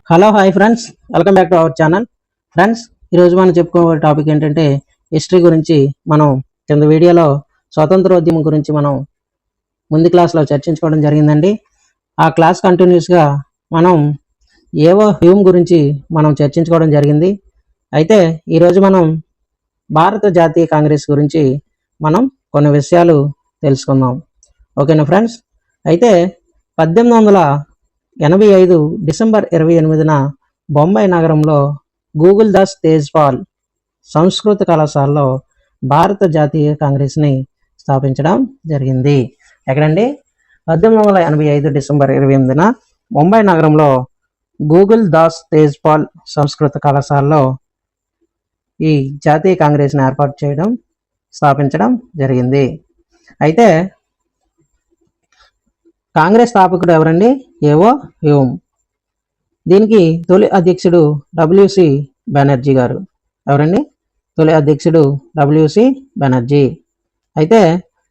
Hello hi friends, welcome back to our channel. Friends, ఈరోజు మనం చెప్పుకోబోయే టాపిక్ ఏంటంటే హిస్టరీ గురించి. మనం కింద వీడియోలో స్వాతంత్రోద్యమం గురించి మనం ముందు క్లాస్లో చర్చించుకోవడం జరిగిందండి. ఆ క్లాస్ కంటిన్యూస్గా మనం ఏవో హ్యూమ్ గురించి మనం చర్చించుకోవడం జరిగింది. అయితే ఈరోజు మనం భారత జాతీయ కాంగ్రెస్ గురించి మనం కొన్ని విషయాలు తెలుసుకుందాం. ఓకేనా ఫ్రెండ్స్? అయితే 1885 డిసెంబర్ 28న బొంబాయి నగరంలో గూగుల్ దాస్ తేజ్పాల్ సంస్కృత కళాశాలలో భారత జాతీయ కాంగ్రెస్ని స్థాపించడం జరిగింది. ఎక్కడండి? 1885 డిసెంబర్ 28న ముంబై నగరంలో గూగుల్ దాస్ తేజ్పాల్ సంస్కృత కళాశాలలో ఈ జాతీయ కాంగ్రెస్ని ఏర్పాటు చేయడం, స్థాపించడం జరిగింది. అయితే కాంగ్రెస్ స్థాపకుడు ఎవరండి? ఏవో హ్యూమ్. దీనికి తొలి అధ్యక్షుడు డబ్ల్యూసి బెనర్జీ గారు. ఎవరండి? తొలి అధ్యక్షుడు డబ్ల్యూసి బెనర్జీ. అయితే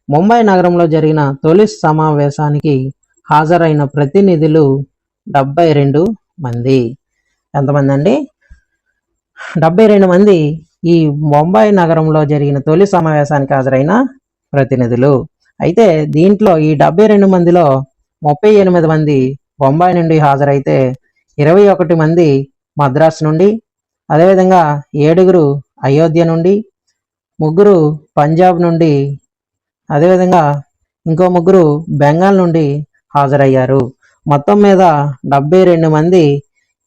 ముంబై నగరంలో జరిగిన తొలి సమావేశానికి హాజరైన ప్రతినిధులు 72 మంది. ఎంతమంది అండి? 72 మంది ఈ ముంబై నగరంలో జరిగిన తొలి సమావేశానికి హాజరైన ప్రతినిధులు. అయితే దీంట్లో ఈ 72 మందిలో 38 మంది బొంబాయి నుండి హాజరైతే 21 మంది మద్రాసు నుండి, అదేవిధంగా 7 అయోధ్య నుండి, 3 పంజాబ్ నుండి, అదేవిధంగా ఇంకో 3 బెంగాల్ నుండి హాజరయ్యారు. మొత్తం మీద 72 మంది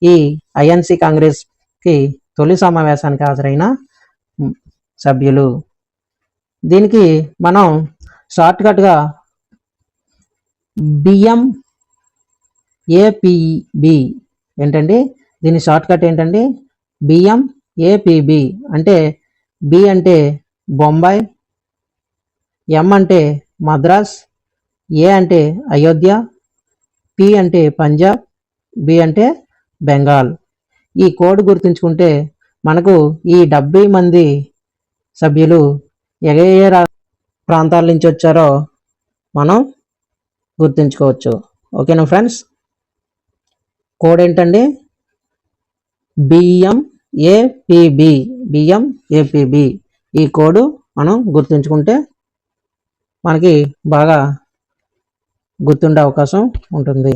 ఈ ఐఎన్సి కాంగ్రెస్కి తొలి సమావేశానికి హాజరైన సభ్యులు. దీనికి మనం షార్ట్కట్గా బిఎంఏపిబి ఏంటండి? దీని షార్ట్కట్ ఏంటండి? బిఎంఏపిబి. అంటే బి అంటే బొంబాయి, ఎం అంటే మద్రాస్, ఏ అంటే అయోధ్య, పి అంటే పంజాబ్, బి అంటే బెంగాల్. ఈ కోడ్ గుర్తుంచుకుంటే మనకు ఈ 70 మంది సభ్యులు ఏ ప్రాంతాల నుంచి వచ్చారో మనం గుర్తుంచుకోవచ్చు. ఓకేనా ఫ్రెండ్స్? కోడ్ ఏంటండి? బిఎంఏపిబి. బిఎంఏపిబి. ఈ కోడ్ మనం గుర్తుంచుకుంటే మనకి బాగా గుర్తుండే అవకాశం ఉంటుంది.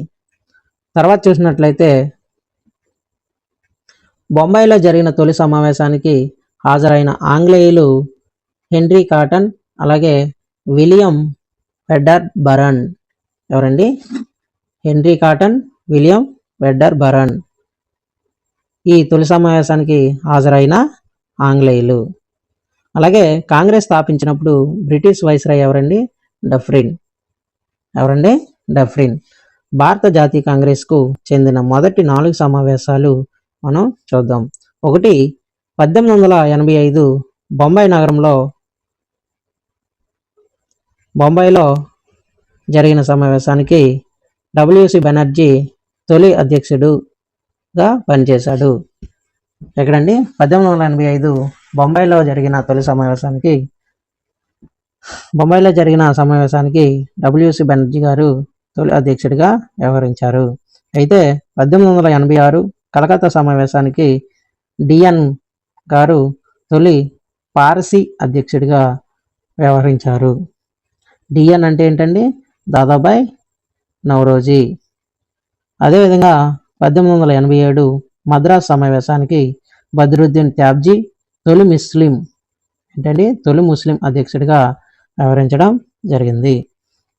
తర్వాత చూసినట్లయితే బొంబాయిలో జరిగిన తొలి సమావేశానికి హాజరైన ఆంగ్లేయులు హెన్రీ కాటన్, అలాగే విలియం వెడ్డర్ బరన్. ఎవరండి? Henry cotton, William Wedder Baran ఈ తొలి సమావేశానికి హాజరైన ఆంగ్లేయులు. అలాగే కాంగ్రెస్ స్థాపించినప్పుడు బ్రిటిష్ వైస్రాయ్ ఎవరండి? డఫ్రిన్. ఎవరండి? డఫ్రిన్. భారత జాతీయ కాంగ్రెస్కు చెందిన మొదటి 4 సమావేశాలు మనం చూద్దాం. ఒకటి 1885 బొంబాయిలో జరిగిన సమావేశానికి డబ్ల్యూసి బెనర్జీ తొలి అధ్యక్షుడుగా పనిచేశాడు. ఎక్కడండి? 1885 బొంబాయిలో జరిగిన సమావేశానికి డబ్ల్యూసి బెనర్జీ గారు తొలి అధ్యక్షుడిగా వ్యవహరించారు. అయితే 1886 కలకత్తా సమావేశానికి డిఎన్ గారు తొలి పారసీ అధ్యక్షుడిగా వ్యవహరించారు. డిఎన్ అంటే ఏంటండి? దాదాబాయ్ నౌరోజీ. అదేవిధంగా 1887 మద్రాస్ సమావేశానికి బద్రుద్దీన్ త్యాబ్జీ తొలి ముస్లిం అధ్యక్షుడిగా వ్యవహరించడం జరిగింది.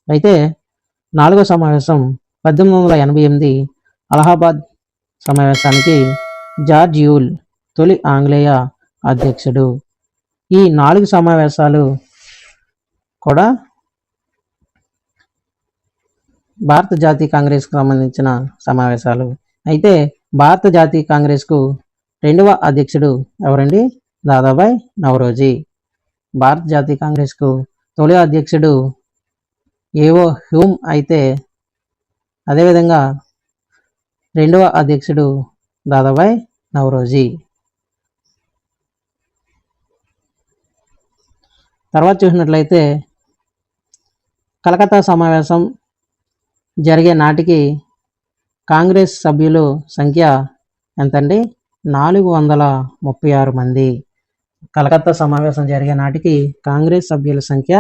అయితే 4వ సమావేశం 1888 అలహాబాద్ సమావేశానికి జార్జ్ యూల్ తొలి ఆంగ్లేయ అధ్యక్షుడు. ఈ 4 సమావేశాలు కూడా భారత జాతీయ కాంగ్రెస్కు సంబంధించిన సమావేశాలు. అయితే భారత జాతీయ కాంగ్రెస్కు 2వ అధ్యక్షుడు ఎవరండి? దాదాబాయ్ నౌరోజీ. భారత జాతీయ కాంగ్రెస్కు తొలి అధ్యక్షుడు ఏవో హ్యూమ్ అయితే, అదేవిధంగా 2వ అధ్యక్షుడు దాదాబాయ్ నౌరోజీ. తర్వాత చూసినట్లయితే కలకత్తా సమావేశం జరిగే నాటికి కాంగ్రెస్ సభ్యుల సంఖ్య ఎంతండి 436 మంది. కలకత్తా సమావేశం జరిగే నాటికి కాంగ్రెస్ సభ్యుల సంఖ్య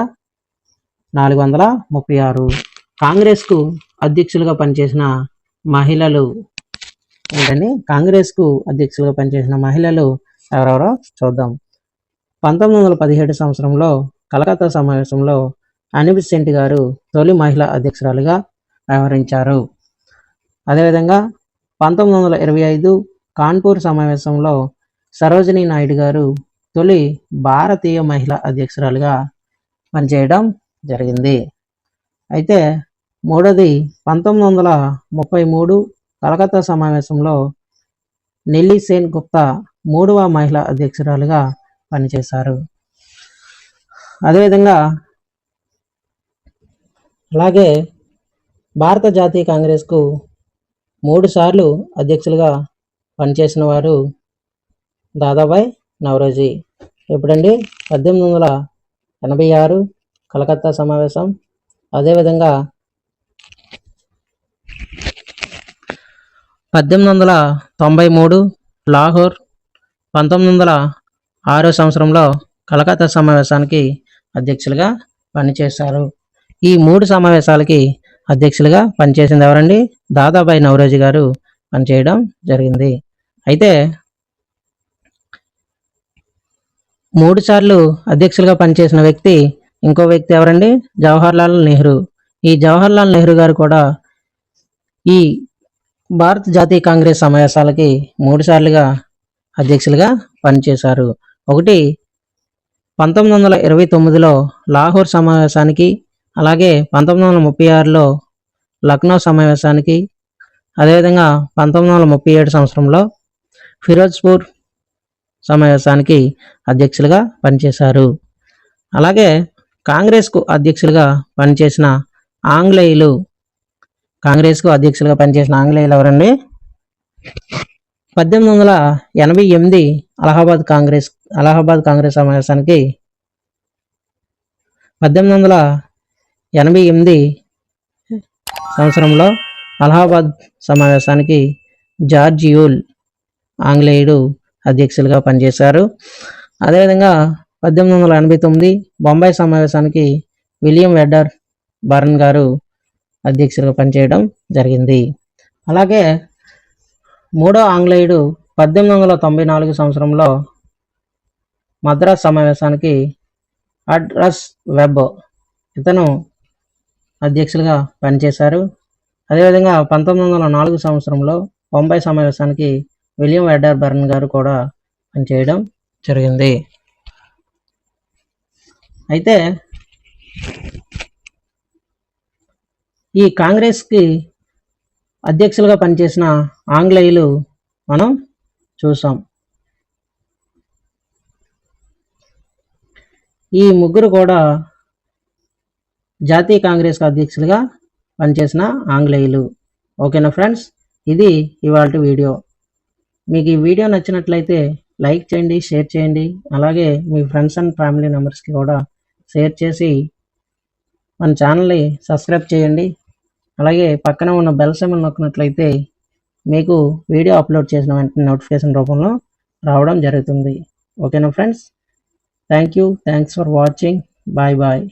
436. కాంగ్రెస్కు అధ్యక్షులుగా పనిచేసిన మహిళలు ఏంటండి, కాంగ్రెస్కు అధ్యక్షులుగా పనిచేసిన మహిళలు ఎవరెవరో చూద్దాం. 1917 సంవత్సరంలో కలకత్తా సమావేశంలో అనీ బెసెంట్ గారు తొలి మహిళా అధ్యక్షురాలుగా వ్యవహరించారు. అదేవిధంగా 1925 కాన్పూర్ సమావేశంలో సరోజినీ నాయుడు గారు తొలి భారతీయ మహిళా అధ్యక్షురాలుగా పనిచేయడం జరిగింది. అయితే మూడోది 1933 కలకత్తా సమావేశంలో నెల్లీ సేన్ గుప్తా 3వ మహిళా అధ్యక్షురాలుగా పనిచేశారు. అదేవిధంగా అలాగే భారత జాతీయ కాంగ్రెస్కు 3 సార్లు అధ్యక్షులుగా పనిచేసిన వారు దాదాబాయ్ నౌరోజీ. ఎప్పుడండి, 1886 కలకత్తా సమావేశం, అదేవిధంగా 1893 లాహోర్, 1906 సంవత్సరంలో కలకత్తా సమావేశానికి అధ్యక్షులుగా పనిచేశారు. ఈ 3 సమావేశాలకి అధ్యక్షులుగా పనిచేసింది ఎవరండి, దాదాబాయ్ నౌరోజీ గారు పనిచేయడం జరిగింది. అయితే 3 సార్లు అధ్యక్షులుగా పనిచేసిన వ్యక్తి, ఇంకో వ్యక్తి ఎవరండి, జవహర్లాల్ నెహ్రూ. ఈ జవహర్లాల్ నెహ్రూ గారు కూడా ఈ భారత జాతీయ కాంగ్రెస్ సమావేశాలకి 3 సార్లుగా అధ్యక్షులుగా పనిచేశారు. ఒకటి 1929లో లాహోర్ సమావేశానికి, అలాగే 1936లో లక్నో సమావేశానికి, అదేవిధంగా 1937 సంవత్సరంలో ఫిరోజ్పూర్ సమావేశానికి అధ్యక్షులుగా పనిచేశారు. అలాగే కాంగ్రెస్కు అధ్యక్షులుగా పనిచేసిన ఆంగ్లేయులు, కాంగ్రెస్కు అధ్యక్షులుగా పనిచేసిన ఆంగ్లేయులు ఎవరండి, 1888 అలహాబాద్ కాంగ్రెస్ సమావేశానికి, 1888 సంవత్సరంలో అలహాబాద్ సమావేశానికి జార్జ్ యూల్ ఆంగ్లేయుడు అధ్యక్షులుగా పనిచేశారు. అదేవిధంగా 1889 బొంబాయి సమావేశానికి విలియం వెడ్డర్ బర్న్ గారు అధ్యక్షులుగా పనిచేయడం జరిగింది. అలాగే మూడో ఆంగ్లేయుడు 1894 సంవత్సరంలో మద్రాస్ సమావేశానికి అడ్రస్ వెబ్ ఇతను అధ్యక్షులుగా పనిచేశారు. అదేవిధంగా 1904 సంవత్సరంలో బొంబాయి సమావేశానికి విలియం వెడ్డర్ బర్న్ గారు కూడా పనిచేయడం జరిగింది. అయితే ఈ కాంగ్రెస్కి అధ్యక్షులుగా పనిచేసిన ఆంగ్లేయులు మనం చూసాం. ఈ ముగ్గురు కూడా జాతీయ కాంగ్రెస్కి అధ్యక్షులుగా పనిచేసిన ఆంగ్లేయులు. ఓకేనా ఫ్రెండ్స్, ఇది ఇవాల్టి వీడియో. మీకు ఈ వీడియో నచ్చినట్లయితే లైక్ చేయండి, షేర్ చేయండి, అలాగే మీ ఫ్రెండ్స్ అండ్ ఫ్యామిలీ మెంబర్స్కి కూడా షేర్ చేసి మన ఛానల్ని సబ్స్క్రైబ్ చేయండి. అలాగే పక్కన ఉన్న బెల్ సింబల్ నొక్కినట్లయితే మీకు వీడియో అప్లోడ్ చేసిన వెంటనే నోటిఫికేషన్ రూపంలో రావడం జరుగుతుంది. ఓకేనా friends, thanks for watching. Bye bye.